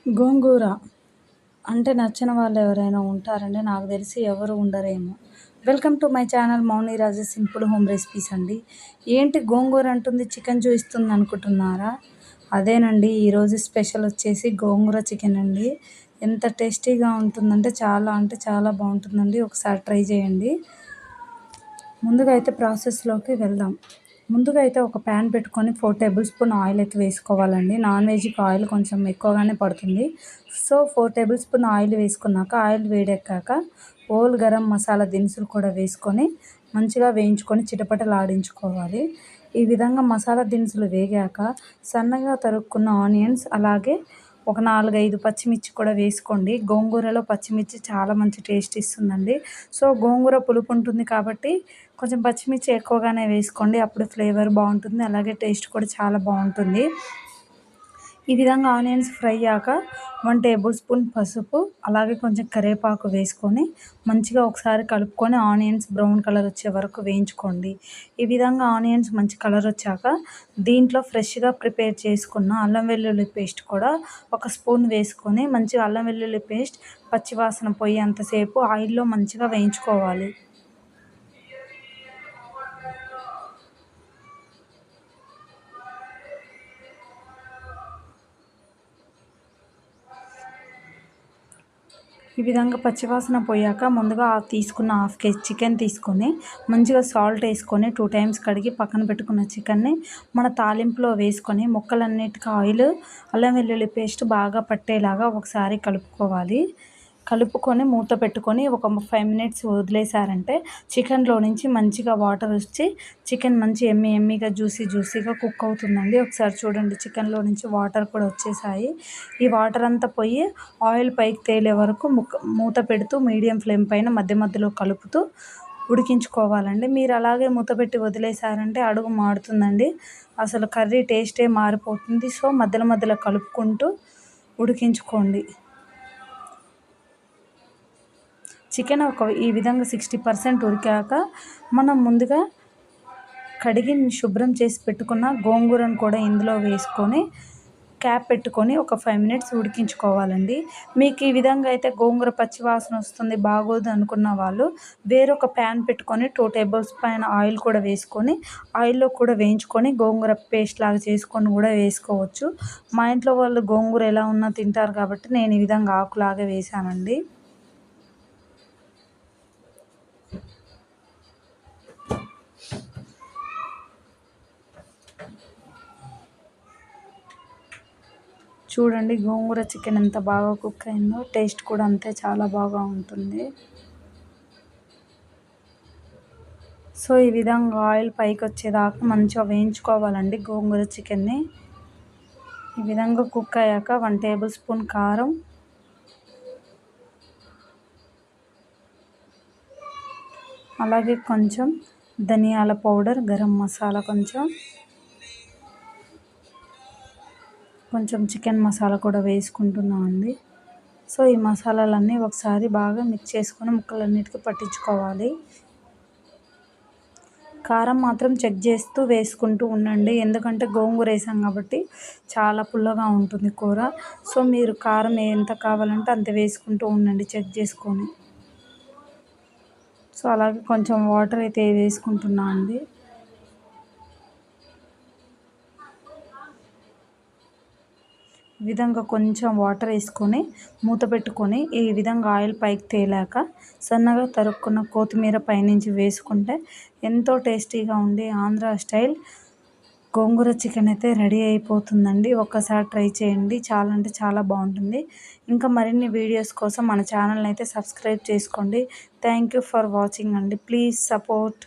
గోంగూర అంటే నచ్చని వాళ్ళు ఎవరైనా ఉంటారండి. నాకు తెలిసి ఎవరు ఉండరేమో. Welcome to my channel Mouni Raju simple home recipes అండి. ఏంటి గోంగూర అంటుంది చికెన్ చూపిస్తుంది అనుకుంటున్నారా? అదేనండి, ఈరోజు స్పెషల్ వచ్చేసి గోంగూర చికెన్ అండి. ఎంత టేస్టీగా ఉంటుందంటే చాలా అంటే చాలా బాగుంటుందండి. ఒకసారి ట్రై చేయండి. ముందుగా అయితే ప్రాసెస్లోకి వెళ్దాం. ముందుగా అయితే ఒక ప్యాన్ పెట్టుకొని 4 టేబుల్ స్పూన్ ఆయిల్ అయితే వేసుకోవాలండి. నాన్ వెజ్కి ఆయిల్ కొంచెం ఎక్కువగానే పడుతుంది. సో 4 టేబుల్ స్పూన్ ఆయిల్ వేసుకున్నాక ఆయిల్ వేడెక్కాక హోల్ గరం మసాలా దినుసులు కూడా వేసుకొని మంచిగా వేయించుకొని చిటపటలాడించుకోవాలి. ఈ విధంగా మసాలా దినుసులు వేగాక సన్నగా తరుక్కున్న ఆనియన్స్, అలాగే ఒక 4, 5 పచ్చిమిర్చి కూడా వేసుకోండి. గోంగూరలో పచ్చిమిర్చి చాలా మంచి టేస్ట్ ఇస్తుందండి. సో గోంగూర పులుపు ఉంటుంది కాబట్టి కొంచెం పచ్చిమిర్చి ఎక్కువగానే వేసుకోండి. అప్పుడు ఫ్లేవర్ బాగుంటుంది, అలాగే టేస్ట్ కూడా చాలా బాగుంటుంది. ఈ విధంగా ఆనియన్స్ ఫ్రై అయ్యాక 1 టేబుల్ స్పూన్ పసుపు, అలాగే కొంచెం కరివేపాకు వేసుకొని మంచిగా ఒకసారి కలుపుకొని ఆనియన్స్ బ్రౌన్ కలర్ వచ్చే వరకు వేయించుకోండి. ఈ విధంగా ఆనియన్స్ మంచి కలర్ వచ్చాక దీంట్లో ఫ్రెష్గా ప్రిపేర్ చేసుకున్న అల్లం వెల్లుల్లి పేస్ట్ కూడా 1 స్పూన్ వేసుకొని మంచిగా అల్లం వెల్లుల్లి పేస్ట్ పచ్చివాసన పోయేంతసేపు ఆయిల్లో మంచిగా వేయించుకోవాలి. ఈ విధంగా పచ్చివాసన పోయాక ముందుగా తీసుకున్న హాఫ్ కేజీ చికెన్ తీసుకొని మంచిగా సాల్ట్ వేసుకొని 2 టైమ్స్ కడిగి పక్కన పెట్టుకున్న చికెన్ని మన తాలింపులో వేసుకొని ముక్కలన్నిటికీ ఆయిల్, అల్లం వెల్లుల్లి పేస్ట్ బాగా పట్టేలాగా ఒకసారి కలుపుకోవాలి. కలుపుకొని మూత పెట్టుకొని ఒక 5 మినిట్స్ వదిలేసారంటే చికెన్లో నుంచి మంచిగా వాటర్ వచ్చి చికెన్ మంచి ఎమ్మీగా జ్యూసీగా కుక్ అవుతుందండి. ఒకసారి చూడండి, చికెన్లో నుంచి వాటర్ కూడా వచ్చేసాయి. ఈ వాటర్ అంతా పోయి ఆయిల్ పైకి తేలే వరకు మూత పెడుతూ మీడియం ఫ్లేమ్ పైన మధ్య మధ్యలో కలుపుతూ ఉడికించుకోవాలండి. మీరు అలాగే మూత పెట్టి వదిలేసారంటే అడుగు మాడుతుందండి, అసలు కర్రీ టేస్టే మారిపోతుంది. సో మధ్యలో కలుపుకుంటూ ఉడికించుకోండి. చికెన్ ఈ విధంగా 60% ఉడికాక మనం ముందుగా కడిగి శుభ్రం చేసి పెట్టుకున్న గోంగూరను కూడా ఇందులో వేసుకొని క్యాప్ పెట్టుకొని ఒక 5 మినిట్స్ ఉడికించుకోవాలండి. మీకు ఈ విధంగా అయితే గోంగూర పచ్చివాసన వస్తుంది బాగోదు అనుకున్న వాళ్ళు వేరొక ప్యాన్ పెట్టుకొని 2 టేబుల్ స్పూన్ ఆయిల్ కూడా వేసుకొని ఆయిల్లో కూడా వేయించుకొని గోంగూర పేస్ట్ లాగా చేసుకొని కూడా వేసుకోవచ్చు. మా ఇంట్లో వాళ్ళు గోంగూర ఎలా ఉన్నా తింటారు కాబట్టి నేను ఈ విధంగా ఆకులాగా వేసానండి. చూడండి, గోంగూర చికెన్ ఎంత బాగా కుక్ అయిందో, టేస్ట్ కూడా అంతే చాలా బాగా ఉంటుంది. సో ఈ విధంగా ఆయిల్ పైకి వచ్చేదాకా మంచిగా వేయించుకోవాలండి గోంగూర చికెన్ని. ఈ విధంగా కుక్ అయ్యాక 1 టేబుల్ స్పూన్ కారం, అలాగే కొంచెం ధనియాల పౌడర్, గరం మసాలా, కొంచెం చికెన్ మసాలా కూడా వేసుకుంటున్నామండి. సో ఈ మసాలాలన్నీ ఒకసారి బాగా మిక్స్ చేసుకొని ముక్కలన్నిటికీ పట్టించుకోవాలి. కారం మాత్రం చెక్ చేస్తూ వేసుకుంటూ ఉండండి, ఎందుకంటే గోంగూర వేసాం కాబట్టి చాలా పుల్లగా ఉంటుంది కూర. సో మీరు కారం ఎంత కావాలంటే అంత వేసుకుంటూ ఉండండి చెక్ చేసుకొని. సో అలాగే కొంచెం వాటర్ అయితే వేసుకుంటున్నా అండి. ఈ విధంగా కొంచెం వాటర్ వేసుకొని మూత పెట్టుకొని ఈ విధంగా ఆయిల్ పైకి తేలాక సన్నగా తరుక్కున్న కొత్తిమీర పైనుంచి వేసుకుంటే ఎంతో టేస్టీగా ఉండే ఆంధ్ర స్టైల్ గోంగూర చికెన్ అయితే రెడీ అయిపోతుందండి. ఒక్కసారి ట్రై చేయండి, చాలా అంటే చాలా బాగుంటుంది. ఇంకా మరిన్ని వీడియోస్ కోసం మన ఛానల్ని అయితే సబ్స్క్రైబ్ చేసుకోండి. థ్యాంక్ యూ ఫర్ వాచింగ్ అండి. Please support.